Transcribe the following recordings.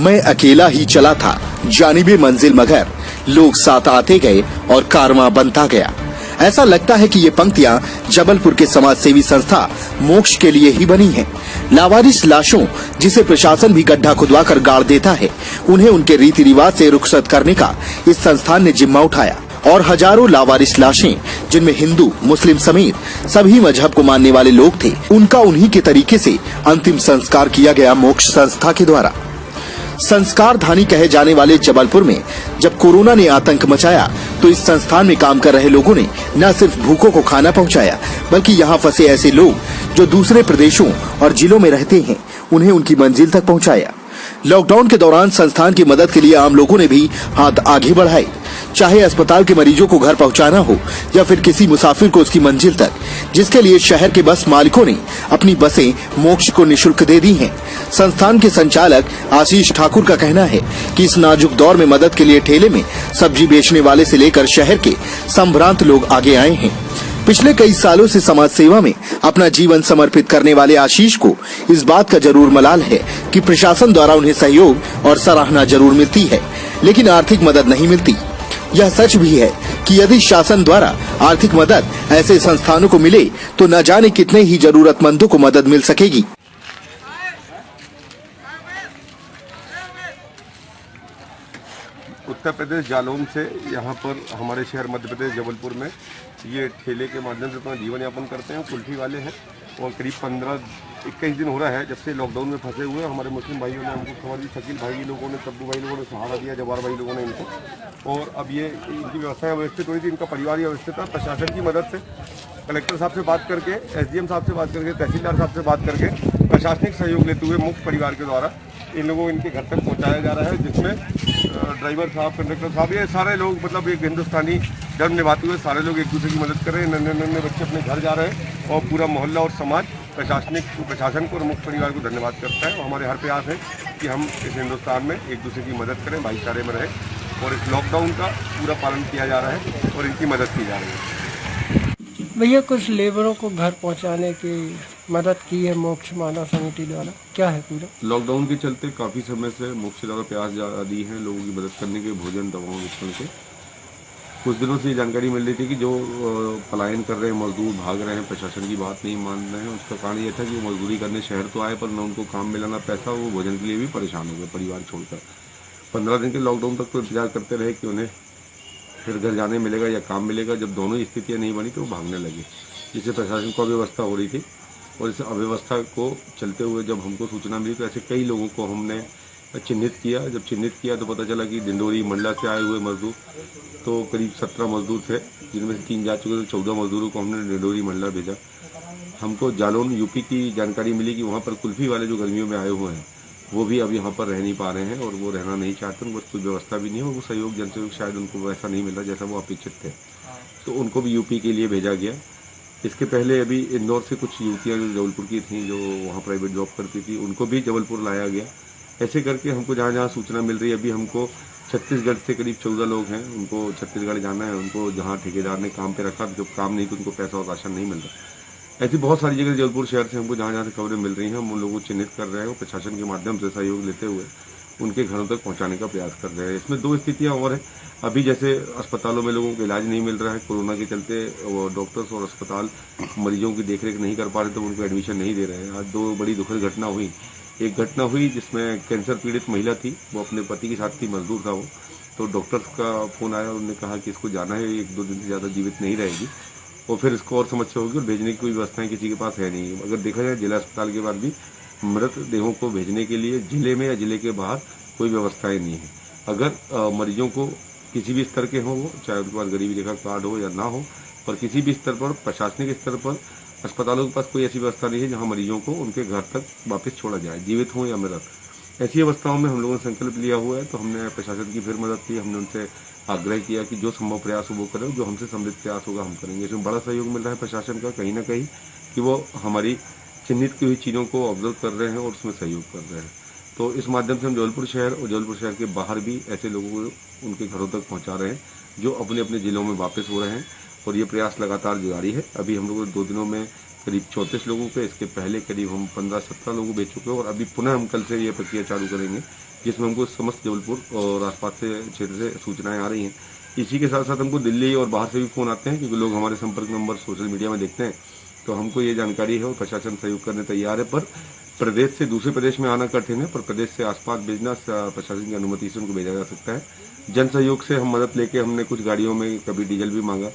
मैं अकेला ही चला था जानिबे मंजिल मगर लोग साथ आते गए और कारवां बनता गया। ऐसा लगता है कि ये पंक्तियां जबलपुर के समाज सेवी संस्था मोक्ष के लिए ही बनी हैं। लावारिस लाशों जिसे प्रशासन भी गड्ढा खुदवा कर गाड़ देता है, उन्हें उनके रीति रिवाज से रुखसत करने का इस संस्थान ने जिम्मा उठाया और हजारों लावारिस लाशें जिनमें हिंदू मुस्लिम समेत सभी मजहब को मानने वाले लोग थे, उनका उन्हीं के तरीके से अंतिम संस्कार किया गया मोक्ष संस्था के द्वारा। संस्कार धानी कहे जाने वाले जबलपुर में जब कोरोना ने आतंक मचाया तो इस संस्थान में काम कर रहे लोगों ने न सिर्फ भूखों को खाना पहुंचाया, बल्कि यहाँ फंसे ऐसे लोग जो दूसरे प्रदेशों और जिलों में रहते हैं, उन्हें उनकी मंजिल तक पहुंचाया। लॉकडाउन के दौरान संस्थान की मदद के लिए आम लोगों ने भी हाथ आगे बढ़ाए, चाहे अस्पताल के मरीजों को घर पहुंचाना हो या फिर किसी मुसाफिर को उसकी मंजिल तक, जिसके लिए शहर के बस मालिकों ने अपनी बसें मोक्ष को निशुल्क दे दी हैं। संस्थान के संचालक आशीष ठाकुर का कहना है कि इस नाजुक दौर में मदद के लिए ठेले में सब्जी बेचने वाले से लेकर शहर के संभ्रांत लोग आगे आए हैं। पिछले कई सालों से समाज सेवा में अपना जीवन समर्पित करने वाले आशीष को इस बात का जरूर मलाल है कि प्रशासन द्वारा उन्हें सहयोग और सराहना जरूर मिलती है, लेकिन आर्थिक मदद नहीं मिलती। यह सच भी है कि यदि शासन द्वारा आर्थिक मदद ऐसे संस्थानों को मिले तो न जाने कितने ही जरूरतमंदों को मदद मिल सकेगी। उत्तर प्रदेश जालौन से यहाँ पर हमारे शहर मध्य प्रदेश जबलपुर में ये ठेले के माध्यम से अपना जीवन यापन करते हैं। कुल्फी वाले हैं और करीब 15-21 दिन हो रहा है जब से लॉकडाउन में फंसे हुए। हमारे मुस्लिम भाइयों ने हमको खबर दी, शकील भाई लोगों ने, तब्बू भाई लोगों ने सहारा दिया, जवार भाई लोगों ने इनको, और अब ये इनकी व्यवस्थाएं व्यवस्थित हुई थी, इनका परिवार ही व्यवस्थित था। प्रशासन की मदद से कलेक्टर साहब से बात करके, एसडीएम साहब से बात करके, तहसीलदार साहब से बात करके प्रशासनिक सहयोग लेते हुए मुक्त परिवार के द्वारा इन लोगों को इनके घर तक पहुंचाया जा रहा है, जिसमें ड्राइवर साहब, कंडक्टर साहब, ये सारे लोग मतलब एक हिंदुस्तानी धर्म निभाते हुए सारे लोग एक दूसरे की मदद कर रहे हैं। नन्हे नन्हे बच्चे अपने घर जा रहे हैं और पूरा मोहल्ला और समाज प्रशासन को और मुक्त परिवार को धन्यवाद करता है। और हमारे हर प्रयास है कि हम इस हिंदुस्तान में एक दूसरे की मदद करें, भाईचारे में रहें, और इस लॉकडाउन का पूरा पालन किया जा रहा है और इनकी मदद की जा रही है। भैया कुछ लेबरों को घर पहुंचाने की मदद की है मोक्ष मानव समिति द्वारा, क्या है पूरा? लॉकडाउन के चलते काफ़ी समय से मोक्ष द्वारा प्रयास जारी है लोगों की मदद करने के, भोजन दवाओं वितरण के। कुछ दिनों से ये जानकारी मिल रही थी कि जो पलायन कर रहे हैं मजदूर, भाग रहे हैं, प्रशासन की बात नहीं मान रहे हैं, उसका कारण ये था कि वो मजदूरी करने शहर तो आए पर न उनको काम मिला ना पैसा, वो भोजन के लिए भी परेशान हो गए परिवार छोड़कर। 15 दिन के लॉकडाउन तक तो इंतजार करते रहे कि उन्हें फिर घर जाने मिलेगा या काम मिलेगा। जब दोनों स्थितियाँ नहीं बनी तो वो भागने लगे, जिससे प्रशासन को अव्यवस्था हो रही थी। और इस अव्यवस्था को चलते हुए जब हमको सूचना मिली तो ऐसे कई लोगों को हमने चिन्हित किया। जब चिन्हित किया तो पता चला कि डिंडोरी मंडला से आए हुए मजदूर तो करीब 17 मजदूर थे, जिनमें से 3 जा चुके थे। 14 मजदूरों को हमने डिंडोरी मंडला भेजा। हमको जालौन यूपी की जानकारी मिली कि वहाँ पर कुल्फी वाले जो गर्मियों में आए हुए हैं वो भी अब यहाँ पर रह नहीं पा रहे हैं और वो रहना नहीं चाहते, उनको कोई व्यवस्था भी नहीं है और वो सहयोग जनसहयोग शायद उनको वैसा नहीं मिल रहा जैसा वो अपेक्षित थे, तो उनको भी यूपी के लिए भेजा गया। इसके पहले अभी इंदौर से कुछ युवतियाँ जो जबलपुर की थीं, जो वहाँ प्राइवेट जॉब करती थी, उनको भी जबलपुर लाया गया। ऐसे करके हमको जहाँ जहाँ सूचना मिल रही है, अभी हमको छत्तीसगढ़ से करीब 14 लोग हैं, उनको छत्तीसगढ़ जाना है। उनको जहाँ ठेकेदार ने काम पे रखा, जब काम नहीं तो उनको पैसा और राशन नहीं मिल रहा। ऐसी बहुत सारी जगह जबलपुर शहर से हमको जहाँ जहाँ से खबरें मिल रही हैं, हम उन लोगों को चिन्हित कर रहे हैं और प्रशासन के माध्यम से सहयोग लेते हुए उनके घरों तक पहुँचाने का प्रयास कर रहे हैं। इसमें 2 स्थितियाँ और हैं। अभी जैसे अस्पतालों में लोगों को इलाज नहीं मिल रहा है कोरोना के चलते, डॉक्टर्स और अस्पताल मरीजों की देखरेख नहीं कर पा रहे तो उनको एडमिशन नहीं दे रहे हैं। आज 2 बड़ी दुखद घटना हुई। एक घटना हुई जिसमें कैंसर पीड़ित महिला थी, वो अपने पति के साथ थी, मजदूर था वो, तो डॉक्टर्स का फ़ोन आया, उन्होंने कहा कि इसको जाना है, 1-2 दिन से ज़्यादा जीवित नहीं रहेगी, और फिर इसको और समस्या होगी और भेजने की कोई व्यवस्थाएं किसी के पास है नहीं। अगर देखा जाए जिला अस्पताल के बाद भी मृत देहों को भेजने के लिए जिले में या जिले के बाहर कोई व्यवस्थाएं नहीं है। अगर मरीजों को किसी भी स्तर के हों, वो चाहे उनके पास गरीबी रेखा कार्ड हो या ना हो, पर किसी भी स्तर पर, प्रशासनिक स्तर पर अस्पतालों के पास कोई ऐसी व्यवस्था नहीं है जहाँ मरीजों को उनके घर तक वापस छोड़ा जाए, जीवित हों या मृत। ऐसी अवस्थाओं में हम लोगों ने संकल्प लिया हुआ है, तो हमने प्रशासन की फिर मदद की। हमने उनसे आग्रह किया कि जो संभव प्रयास हो वो करें, जो हमसे सम्मिलित प्रयास होगा हम करेंगे। इसमें बड़ा सहयोग मिल रहा है प्रशासन का, कहीं ना कहीं कि वो हमारी चिन्हित की हुई चीज़ों को ऑब्जर्व कर रहे हैं और उसमें सहयोग कर रहे हैं। तो इस माध्यम से हम जबलपुर शहर और जबलपुर शहर के बाहर भी ऐसे लोगों को उनके घरों तक पहुँचा रहे हैं जो अपने अपने ज़िलों में वापस हो रहे हैं, और ये प्रयास लगातार जारी है। अभी हम लोगों ने 2 दिनों में करीब 34 लोगों पे। इसके पहले करीब हम 15-17 लोगों को बेच चुके हैं और अभी पुनः हम कल से ये प्रक्रिया चालू करेंगे, जिसमें हमको समस्त जबलपुर और आसपास से क्षेत्र से सूचनाएं आ रही हैं। इसी के साथ साथ हमको दिल्ली और बाहर से भी फोन आते हैं, क्योंकि लोग हमारे संपर्क नंबर सोशल मीडिया में देखते हैं, तो हमको ये जानकारी है और प्रशासन सहयोग करने तैयार है। पर प्रदेश से दूसरे प्रदेश में आना कठिन है, पर प्रदेश से आसपास भेजना प्रशासन की अनुमति से उनको भेजा जा सकता है। जन सहयोग से हम मदद लेके हमने कुछ गाड़ियों में कभी डीजल भी मांगा,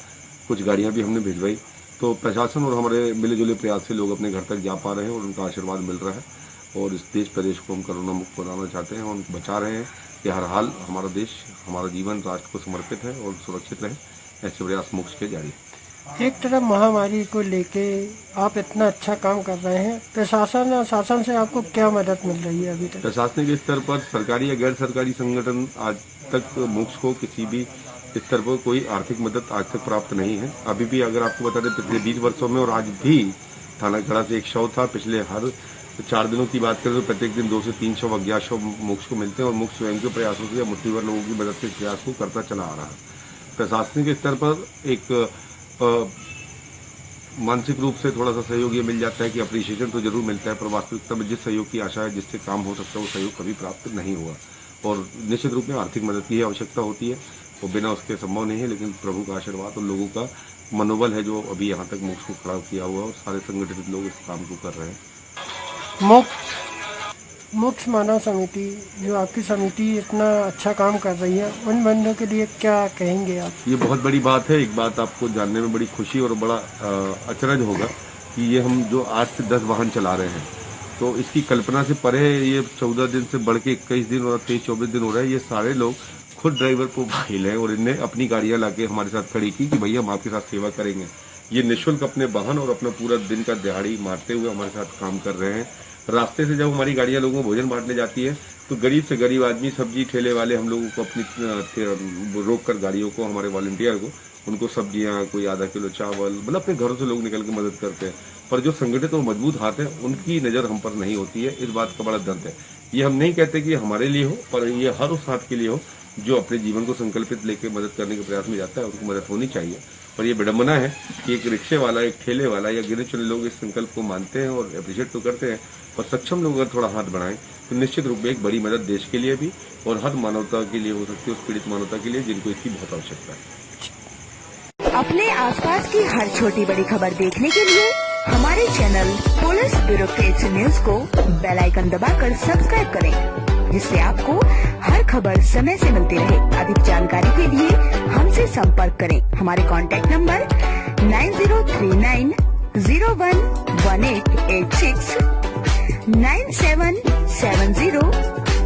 कुछ गाड़ियां भी हमने भिजवाई। तो प्रशासन और हमारे मिले जुले प्रयास से लोग अपने घर तक जा पा रहे हैं और उनका आशीर्वाद मिल रहा है। और इस देश प्रदेश को हम कोरोना मुक्त बनाना चाहते हैं और उनको बचा रहे हैं कि हर हाल हमारा देश, हमारा जीवन राष्ट्र को समर्पित है और सुरक्षित रहे। ऐसे प्रयास मोक्ष के जारी है। एक तरफ महामारी को लेके आप इतना अच्छा काम कर रहे हैं, प्रशासन और शासन से आपको क्या मदद मिल रही है अभी तक? प्रशासनिक स्तर पर सरकारी या गैर सरकारी संगठन आज तक मोक्ष को किसी भी स्तर पर कोई आर्थिक मदद आज तक प्राप्त नहीं है। अभी भी अगर आपको बता दें, पिछले 20 वर्षों में और आज भी थाना खड़ा से एक शव था। पिछले हर 4 दिनों की बात करें तो प्रत्येक दिन 2 से 3 शव, अज्ञात शव मोक्ष को मिलते हैं और मोक्ष स्वयं के प्रयासों से या मुट्ठीभर लोगों की मदद से प्रयास को करता चला आ रहा है। प्रशासनिक स्तर पर एक मानसिक रूप से थोड़ा सा सहयोग ये मिल जाता है कि अप्रिशिएशन तो जरूर मिलता है, पर वास्तविकता में जिस सहयोग की आशा है, जिससे काम हो सकता है, वो सहयोग कभी प्राप्त नहीं हुआ। और निश्चित रूप में आर्थिक मदद की आवश्यकता होती है, वो बिना उसके संभव नहीं है। लेकिन प्रभु का आशीर्वाद और लोगों का मनोबल है जो अभी यहाँ तक मोक्ष को खड़ा किया हुआ है और सारे संगठित लोग इस काम को कर रहे हैं। मोक्ष मानव समिति, जो आपकी समिति इतना अच्छा काम कर रही है, उन बंदों के लिए क्या कहेंगे आप? ये बहुत बड़ी बात है। एक बात आपको जानने में बड़ी खुशी और बड़ा अचरज होगा कि ये हम जो 8 से 10 वाहन चला रहे हैं, तो इसकी कल्पना से परे ये 14 दिन से बढ़ के 21 दिन और 23-24 दिन हो रहा है। ये सारे लोग खुद ड्राइवर प्रोफाइल हैं और इनने अपनी गाड़ियां लाके हमारे साथ खड़ी की कि भैया हम आपके साथ सेवा करेंगे। ये निःशुल्क अपने वाहन और अपना पूरा दिन का दिहाड़ी मारते हुए हमारे साथ काम कर रहे हैं। रास्ते से जब हमारी गाड़ियां लोगों को भोजन बांटने जाती है, तो गरीब से गरीब आदमी, सब्जी ठेले वाले हम लोगों को अपनी रोक कर गाड़ियों को, हमारे वॉलंटियर को, उनको सब्जियां, कोई आधा किलो चावल, मतलब अपने घरों से लोग निकल के मदद करते हैं। पर जो संगठित और मजबूत हाथ है, उनकी नजर हम पर नहीं होती है। इस बात का बड़ा दर्द है। ये हम नहीं कहते कि हमारे लिए हो, पर ये हर उस हाथ के लिए हो जो अपने जीवन को संकल्पित लेकर मदद करने के प्रयास में जाता है, उनको मदद होनी चाहिए। पर यह विडंबना है कि एक रिक्शे वाला, एक ठेले वाला या गिने चुने लोग इस संकल्प को मानते हैं और अप्रिशिएट तो करते हैं, पर सक्षम लोग अगर थोड़ा हाथ बढ़ाएं तो निश्चित रूप में एक बड़ी मदद देश के लिए भी और हर मानवता के लिए हो सकती है, उस पीड़ित मानवता के लिए जिनको इसकी बहुत आवश्यकता है। अपने आसपास की हर छोटी बड़ी खबर देखने के लिए हमारे चैनल पुलिस ब्यूरोक्रेट्स न्यूज को बेल आइकन दबाकर सब्सक्राइब करें, जिससे आपको हर खबर समय से मिलती रहे। अधिक जानकारी के लिए हमसे संपर्क करें। हमारे कॉन्टैक्ट नंबर 9039 011886 9770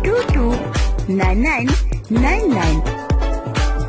229999।